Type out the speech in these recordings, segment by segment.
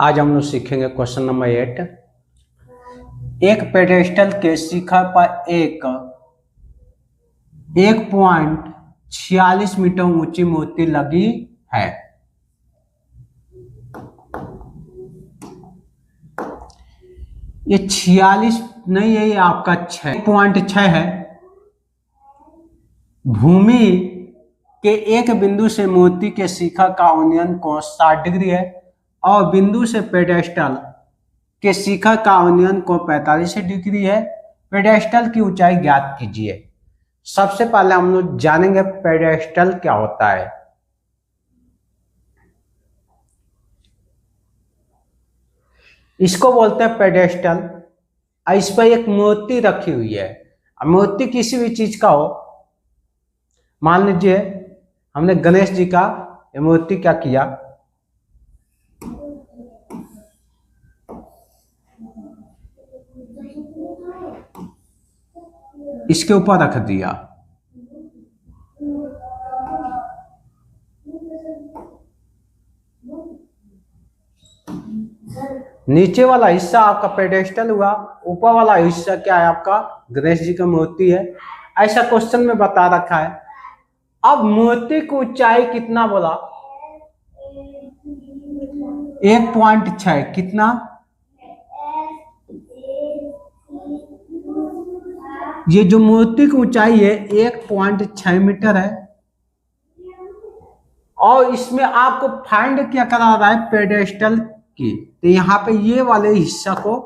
आज हम लोग सीखेंगे क्वेश्चन नंबर 8। एक पेडेस्टल के शिखर पर एक 1.46 मीटर ऊंची मूर्ति लगी है। ये 46 नहीं है, ये आपका 6.6 है। भूमि के एक बिंदु से मूर्ति के शिखर का उन्नयन कोण 60 डिग्री है और बिंदु से पेडेस्टल के शिखर का उन्नयन कोण 45 डिग्री है। पेडेस्टल की ऊंचाई ज्ञात कीजिए। सबसे पहले हम लोग जानेंगे पेडेस्टल क्या होता है। इसको बोलते हैं पेडेस्टल। इस पर एक मूर्ति रखी हुई है। मूर्ति किसी भी चीज का हो, मान लीजिए हमने गणेश जी का ये मूर्ति क्या किया, इसके ऊपर रख दिया। नीचे वाला हिस्सा आपका पेडेस्टल हुआ, ऊपर वाला हिस्सा क्या है आपका गणेश जी का मूर्ति है। ऐसा क्वेश्चन में बता रखा है। अब मूर्ति की ऊंचाई कितना बोला, 1.6। कितना, ये जो मूर्ति की ऊंचाई है 1.6 मीटर है और इसमें आपको फाइंड क्या करा रहा है, पेडेस्टल की। तो यहाँ पे ये वाले हिस्सा को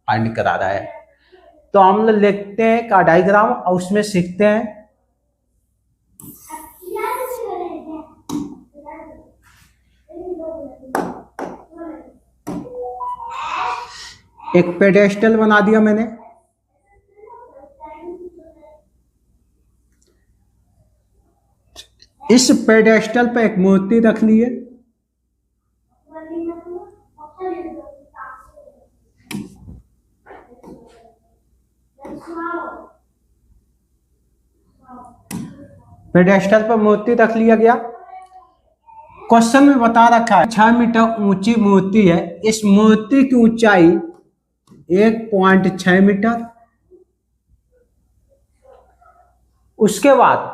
फाइंड करा रहा है। तो हम लोग लिखते हैं का डायग्राम और उसमें सीखते हैं। एक पेडेस्टल बना दिया मैंने। इस पेडेस्टल पे एक मूर्ति रख ली है। पेडेस्टल पर मूर्ति रख लिया गया। क्वेश्चन में बता रखा है 6 मीटर ऊंची मूर्ति है। इस मूर्ति की ऊंचाई 1.6 मीटर। उसके बाद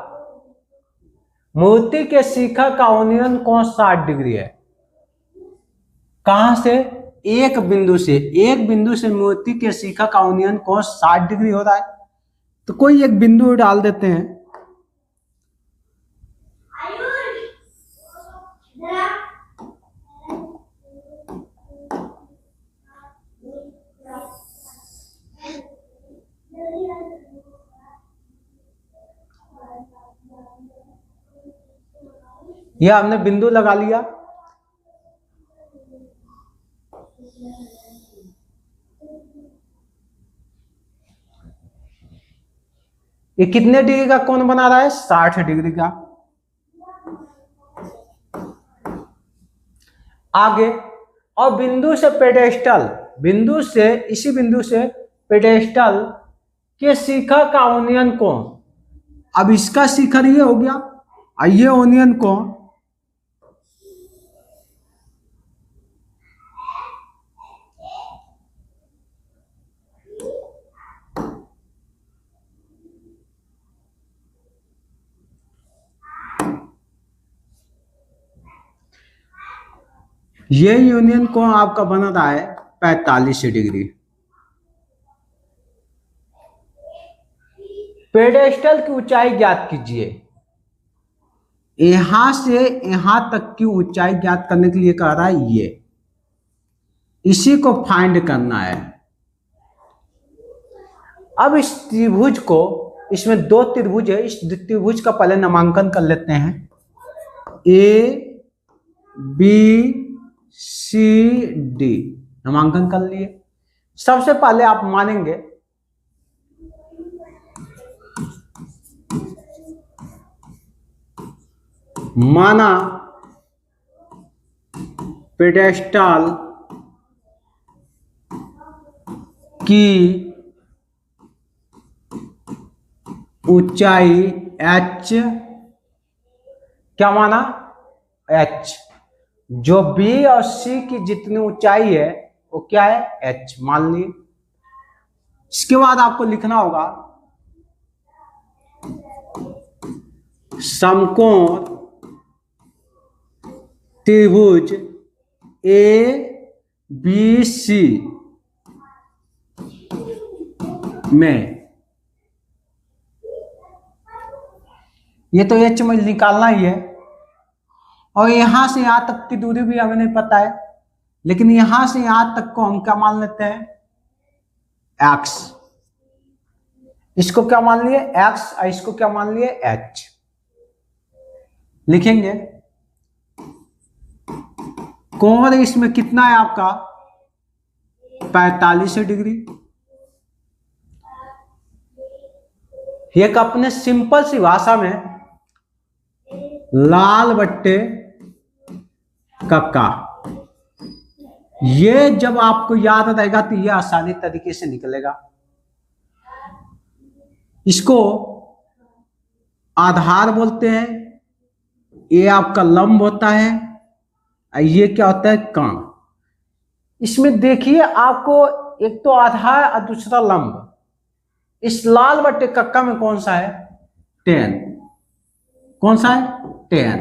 मूर्ति के शिखर का उन्नयन कोण 60 डिग्री है। कहां से, एक बिंदु से मूर्ति के शिखर का उन्नयन कोण 60 डिग्री हो रहा है। तो कोई एक बिंदु डाल देते हैं। यह हमने बिंदु लगा लिया। ये कितने डिग्री का कोण बना रहा है, 60 डिग्री का। आगे और बिंदु से इसी बिंदु से पेडेस्टल के शिखर का उन्नयन कोण, अब इसका शिखर ये हो गया और ये उन्नयन कोण ये यूनियन कोण आपका बना रहा है 45 डिग्री। पेडेस्टल की ऊंचाई ज्ञात कीजिए। यहां से यहां तक की ऊंचाई ज्ञात करने के लिए कह रहा है ये, इसी को फाइंड करना है। अब इस त्रिभुज को, इसमें दो त्रिभुज है, इस त्रिभुज का पहले नामांकन कर लेते हैं। ए बी सी डी नामांकन कर लिए। सबसे पहले आप मानेंगे माना पेडेस्टल की ऊंचाई h, क्या माना h, जो बी और सी की जितनी ऊंचाई है वो क्या है, एच मान ली। इसके बाद आपको लिखना होगा समकोण त्रिभुज ए बी सी में, ये तो एच में निकालना ही है, और यहां से यहां तक की दूरी भी हमें नहीं पता है, लेकिन यहां से यहां तक को हम क्या मान लेते हैं, एक्स। इसको क्या मान लिए, एक्स, और इसको क्या मान लिए, एच। लिखेंगे कोण इसमें कितना है आपका, 45 डिग्री। एक अपने सिंपल सी भाषा में लाल बट्टे कक्का, ये जब आपको याद रहेगा तो ये आसानी तरीके से निकलेगा। इसको आधार बोलते हैं, ये आपका लंब होता है, ये क्या होता है, कर्ण। इसमें देखिए आपको एक तो आधार और दूसरा लंब। इस लाल बट्टे कक्का में कौन सा है, tan। कौन सा है, tan।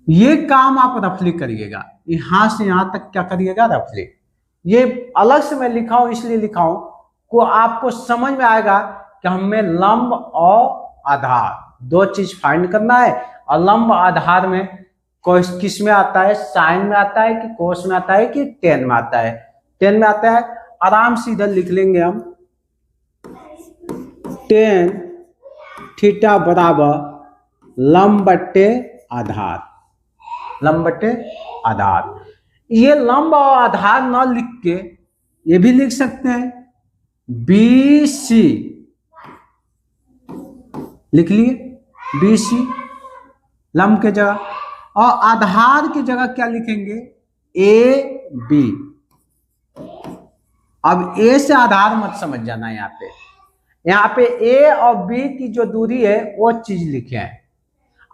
ये काम आप रफली करिएगा, यहां से यहां तक क्या करिएगा, रफली। ये अलग से मैं लिखा हूं, इसलिए लिखा हूं को आपको समझ में आएगा कि हमें लंब और आधार दो चीज फाइंड करना है। और लंब आधार में किस में आता है, साइन में आता है कि कोस में आता है कि tan में आता है, tan में आता है। आराम से इधर लिख लेंगे हम, tan थीटा बराबर लंब बट्टे आधार, लंब बट्टे आधार। ये लंब और आधार ना लिख के ये भी लिख सकते हैं, बी सी लिख लिए, बी सी लंब के जगह, और आधार की जगह क्या लिखेंगे, ए बी। अब ए से आधार मत समझ जाना, यहाँ पे ए और बी की जो दूरी है वो चीज लिखे हैं।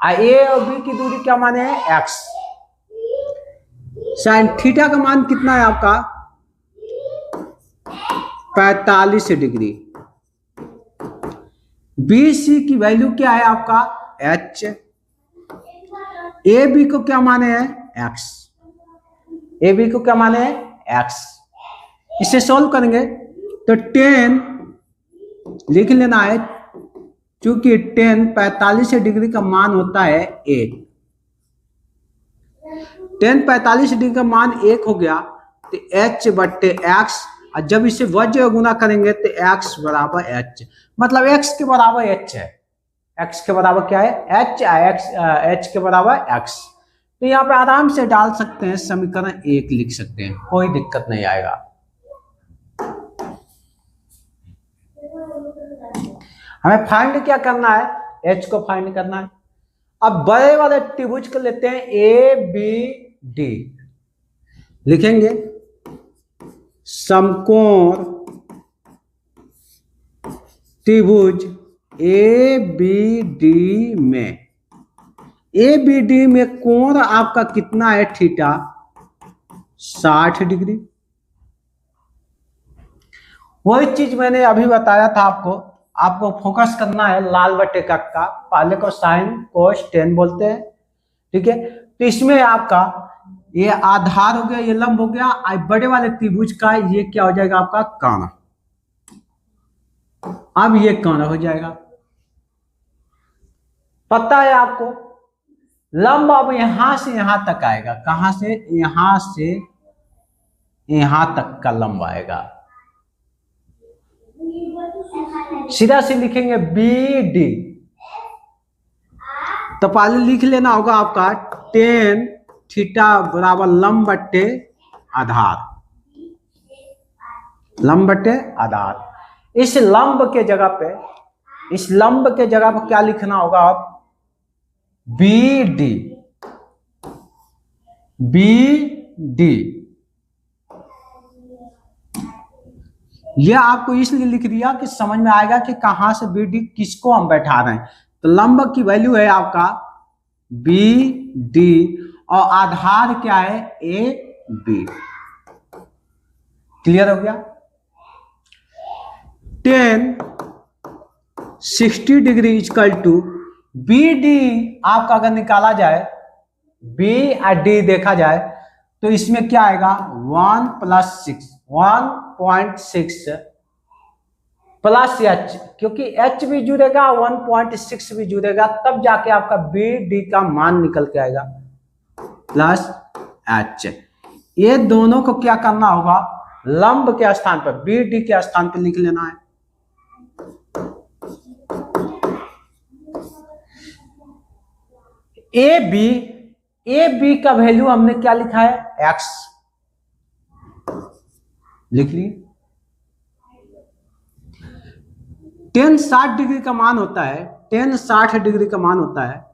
ए और बी की दूरी क्या माने है, एक्स। साइन थीटा का मान कितना है आपका, 45 डिग्री। बी सी की वैल्यू क्या है आपका, एच। ए बी को क्या माने हैं, एक्स। ए बी को क्या माने हैं, एक्स। इसे सॉल्व करेंगे तो tan लिख लेना है, क्योंकि tan 45 डिग्री का मान होता है 1। tan 45 डिग्री का मान 1 हो गया तो h बट्टे एक्स, और जब इसे वज्र गुना करेंगे तो x बराबर h, मतलब x के बराबर h है। x के बराबर क्या है, h के बराबर x। तो यहाँ पे आराम से डाल सकते हैं, समीकरण 1 लिख सकते हैं, कोई दिक्कत नहीं आएगा। हमें फाइंड क्या करना है, h को फाइंड करना है। अब बड़े वाले त्रिभुज को लेते हैं ए बी डी, लिखेंगे समकोण त्रिभुज ए बी डी में, ए बी डी में कोण आपका कितना है, थीटा 60 डिग्री। वही चीज मैंने अभी बताया था आपको फोकस करना है लाल बट्टे कक्का, पहले को साइन कोस tan बोलते हैं, ठीक है। तो इसमें आपका ये आधार हो गया, ये लंब हो गया, बड़े वाले त्रिभुज का ये क्या हो जाएगा आपका, कर्ण। अब ये कर्ण हो जाएगा, पता है आपको। लंब अब यहां से यहां तक आएगा, कहां से यहां तक का लंब आएगा। सीधा से लिखेंगे बी डी, तो पहले लिख लेना होगा आपका tan थीटा बराबर लंब बट्टे आधार, लंब बट्टे आधार। इस लंब के जगह पे क्या लिखना होगा, आप बी डी। यह आपको इसलिए लिख दिया कि समझ में आएगा कि कहां से बी डी किसको हम बैठा रहे हैं। तो लंब की वैल्यू है आपका बी डी, और आधार क्या है, ए बी। क्लियर हो गया। 1060 degree equal to B D आपका अगर निकाला जाए, बी और डी देखा जाए तो इसमें क्या आएगा 1 + 6 1.6 प्लस एच, क्योंकि एच भी जुड़ेगा 1.6 भी जुड़ेगा, तब जाके आपका बी डी का मान निकल के आएगा प्लस एच। ये दोनों को क्या करना होगा, लंब के स्थान पर बी डी के स्थान पर लिख लेना है। ए बी का वैल्यू हमने क्या लिखा है, एक्स लिख ली। 1060 डिग्री का मान होता है, 1060 डिग्री का मान होता है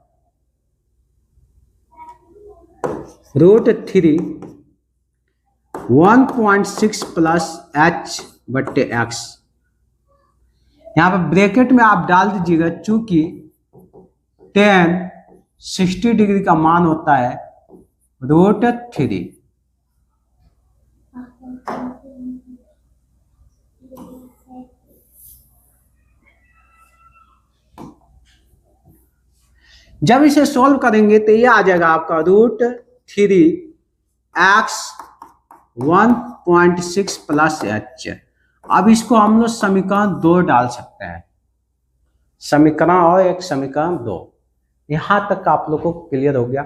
√3 1.6 प्लस एच बट्टे एक्स। यहां पर ब्रैकेट में आप डाल दीजिएगा, चूंकि 1060 डिग्री का मान होता है √3। जब इसे सॉल्व करेंगे तो ये आ जाएगा आपका √3x 1.6 प्लस एच। अब इसको हम लोग समीकरण 2 डाल सकते हैं, समीकरण और एक समीकरण 2। यहां तक आप लोग को क्लियर हो गया।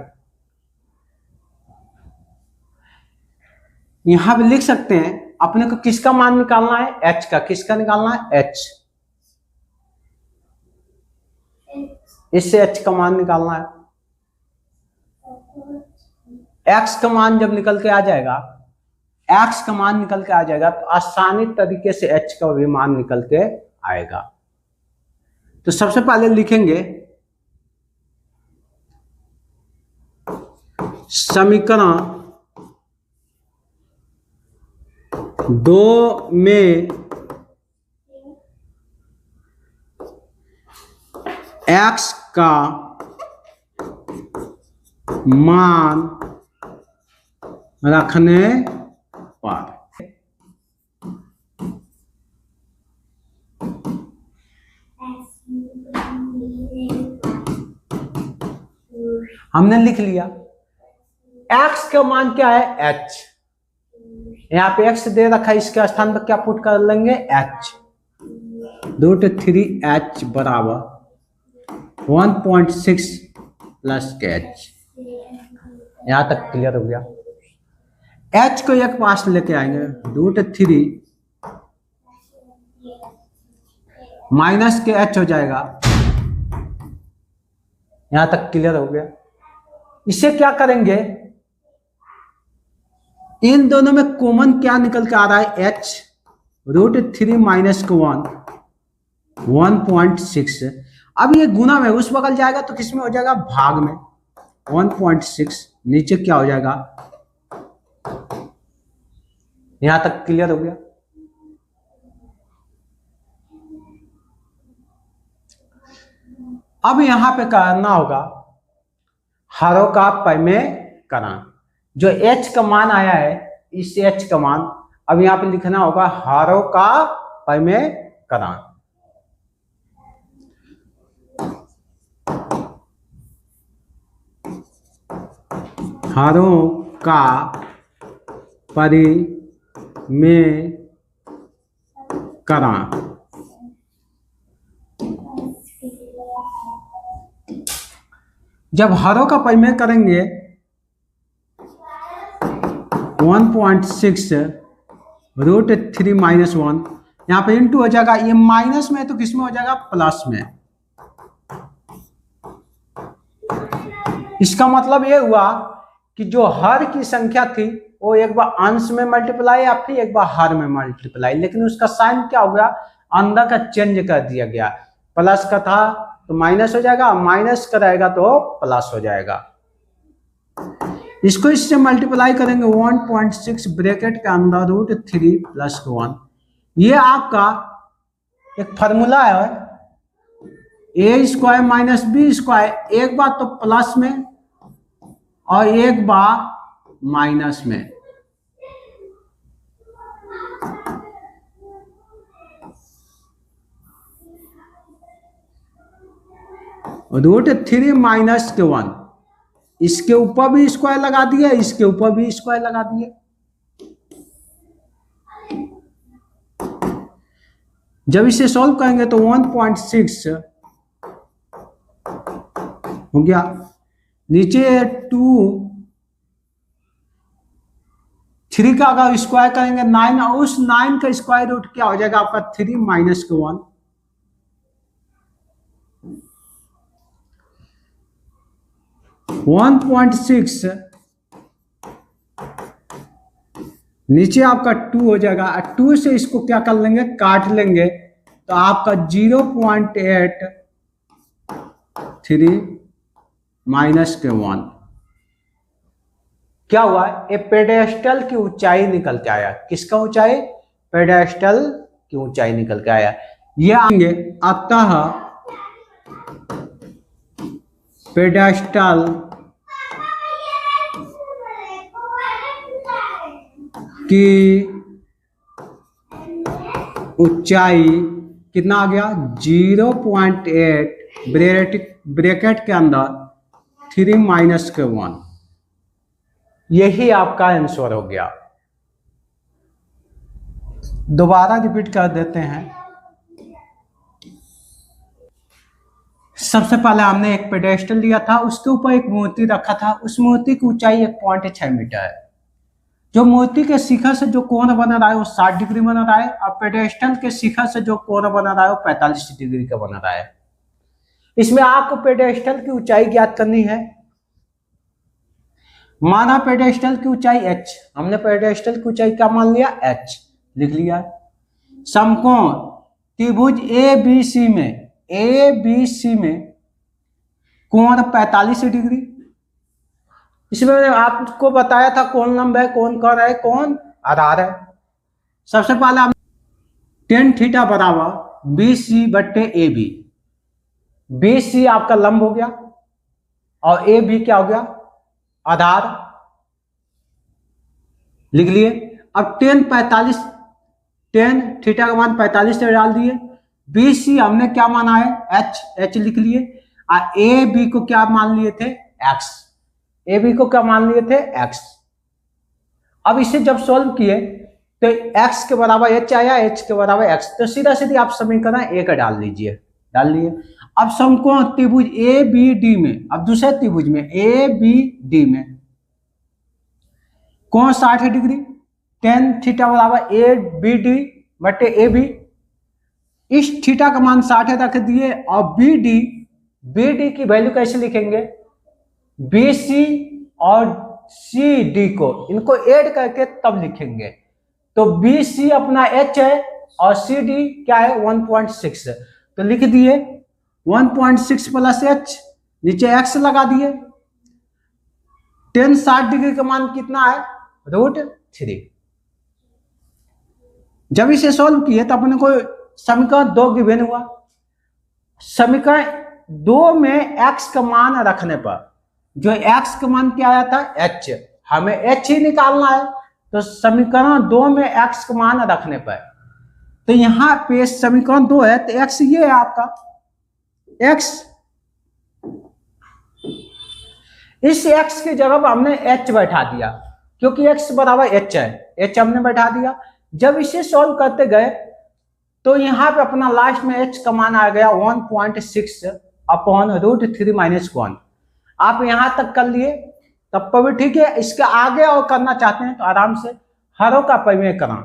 यहां पे लिख सकते हैं अपने को किसका मान निकालना है, एच का। किसका निकालना है, एच। इससे एच का मान निकालना है। एक्स का मान जब निकल के आ जाएगा, एक्स का मान निकल के आ जाएगा तो आसानी तरीके से एच का भी मान निकल के आएगा। तो सबसे पहले लिखेंगे समीकरण 2 में एक्स का मान रखने पर हमने लिख लिया। एक्स का मान क्या है, एच। यहां पे एक्स दे रखा है, इसके स्थान पर क्या पुट कर लेंगे, एच। √3h बराबर 1.6 प्लस एच। यहां तक क्लियर हो गया। एच को एक पास लेके आएंगे, √3 माइनस के एच हो जाएगा। यहां तक क्लियर हो गया। इसे क्या करेंगे, इन दोनों में कॉमन क्या निकल के आ रहा है, एच। √3 माइनस को 1.6। अब ये गुना में उस बगल जाएगा तो किसमें हो जाएगा, भाग में। 1.6 नीचे क्या हो जाएगा, यहां तक क्लियर हो गया। अब यहां पे करना होगा हरों का पैमेकरण। जो एच का मान आया है, इस एच का मान अब यहां पे लिखना होगा हरों का पैमेकरण। हरों का परिमेयकरण। जब हरों का परिमेय करेंगे 1.6 √3 माइनस 1, यहां पे इंटू हो जाएगा। ये माइनस में तो किसमें हो जाएगा, प्लस में। इसका मतलब ये हुआ कि जो हर की संख्या थी वो एक बार अंश में मल्टीप्लाई या फिर एक बार हर में मल्टीप्लाई, लेकिन उसका साइन क्या हो गया, अंदर का चेंज कर दिया गया। प्लस का था तो माइनस हो जाएगा, माइनस का रहेगा तो प्लस हो जाएगा। इसको इससे मल्टीप्लाई करेंगे 1.6 ब्रैकेट के अंदर √3 प्लस 1। ये आपका एक फॉर्मूला है, a² माइनस b²। एक बार तो प्लस में और एक बार माइनस में। √3 - 1, इसके ऊपर भी स्क्वायर लगा दिए, इसके ऊपर भी स्क्वायर लगा दिए। जब इसे सॉल्व करेंगे तो 1.6 हो गया। नीचे 3 का अगर स्क्वायर करेंगे 9, और उस 9 का स्क्वायर रूट क्या हो जाएगा आपका 3 - 1। 1.6 नीचे आपका 2 हो जाएगा, 2 से इसको क्या कर लेंगे, काट लेंगे, तो आपका 0.83 - 1 क्या हुआ, ये पेडेस्टल की ऊंचाई निकल के आया। किसका ऊंचाई, पेडेस्टल की ऊंचाई निकल के आया। ये आएंगे, अतः पेडेस्टल की ऊंचाई कितना आ गया, 0.8 ब्रैकेट के अंदर 3 - 1। यही आपका आंसर हो गया। दोबारा रिपीट कर देते हैं। सबसे पहले हमने एक पेडेस्टल लिया था, उसके ऊपर एक मूर्ति रखा था, उस मूर्ति की ऊंचाई 1.6 मीटर है। जो मूर्ति के शिखर से जो कोण बना रहा है वो 60 डिग्री बना रहा है, और पेडेस्टल के शिखर से जो कोण बना रहा है वो 45 डिग्री का बना रहा है। इसमें आपको पेडेस्टल की ऊंचाई ज्ञात करनी है। माना पेडेस्टल की ऊंचाई h, हमने पेडेस्टल की ऊंचाई क्या मान लिया, h लिख लिया। समकोण त्रिभुज ABC में कोण 45 डिग्री। इसमें आपको बताया था कौन लंब है, कौन कर है, कौन आधार है। सबसे पहले हम tan थीटा बराबर BC/AB। BC आपका लंब हो गया और AB क्या हो गया, आधार, लिख लिए। अब tan थीटा का मान 45 से डाल दिए। BC हमने क्या माना है, h लिख लिए। और AB को क्या मान लिए थे, x। AB को क्या मान लिए थे, x। अब इसे जब सॉल्व किए तो x के बराबर h आया, h के बराबर x, तो सीधा सीधी आप समीकरण a का डाल लीजिए, डाल लिए। अब समकोण त्रिभुज ABD में, अब दूसरे त्रिभुज में ABD में कोण 60 डिग्री, tan थीटा बराबर ABD/AB। इस थीटा का मान 60 रख दिए, और BD की वैल्यू कैसे लिखेंगे, BC और CD को, इनको ऐड करके तब लिखेंगे। तो BC अपना h है और CD क्या है, 1.6, तो लिख दिए 1.6 + h, नीचे x लगा दिए। tan 60 डिग्री का मान कितना है, √3। जब इसे सॉल्व किए तो अपने को समीकरण 2 गिवन हुआ। समीकरण 2 में x का मान रखने पर जो x का मान क्या आया था, h, हमें h ही निकालना है। तो समीकरण 2 में x का मान रखने पर, तो यहां पे समीकरण 2 है तो x ये है आपका x। इस x की जगह पर हमने h बैठा दिया, क्योंकि x बराबर h है, h हमने बैठा दिया। जब इसे सॉल्व करते गए तो यहाँ पे अपना लास्ट में h का मान आ गया 1.6/√3 - 1। आप यहां तक कर लिए तब पर भी ठीक है। इसके आगे और करना चाहते हैं तो आराम से हरों का परिमेयकरण,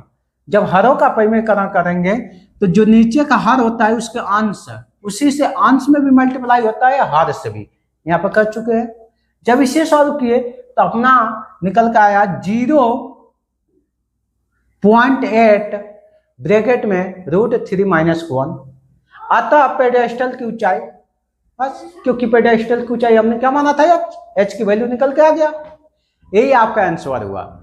जब हरों का परिमेयकरण करेंगे तो जो नीचे का हर होता है उसके अंश, उसी से अंश में भी मल्टीप्लाई होता है, हर से भी, यहाँ पर कर चुके हैं। जब इसे सॉल्व किए तो अपना निकल कर आया 0.8 ब्रैकेट में √3 - 1। अतः पेडेस्टल की ऊंचाई, बस, क्योंकि पेडेस्टल की ऊंचाई हमने क्या माना था, h की वैल्यू निकल के आ गया। यही आपका आंसर हुआ।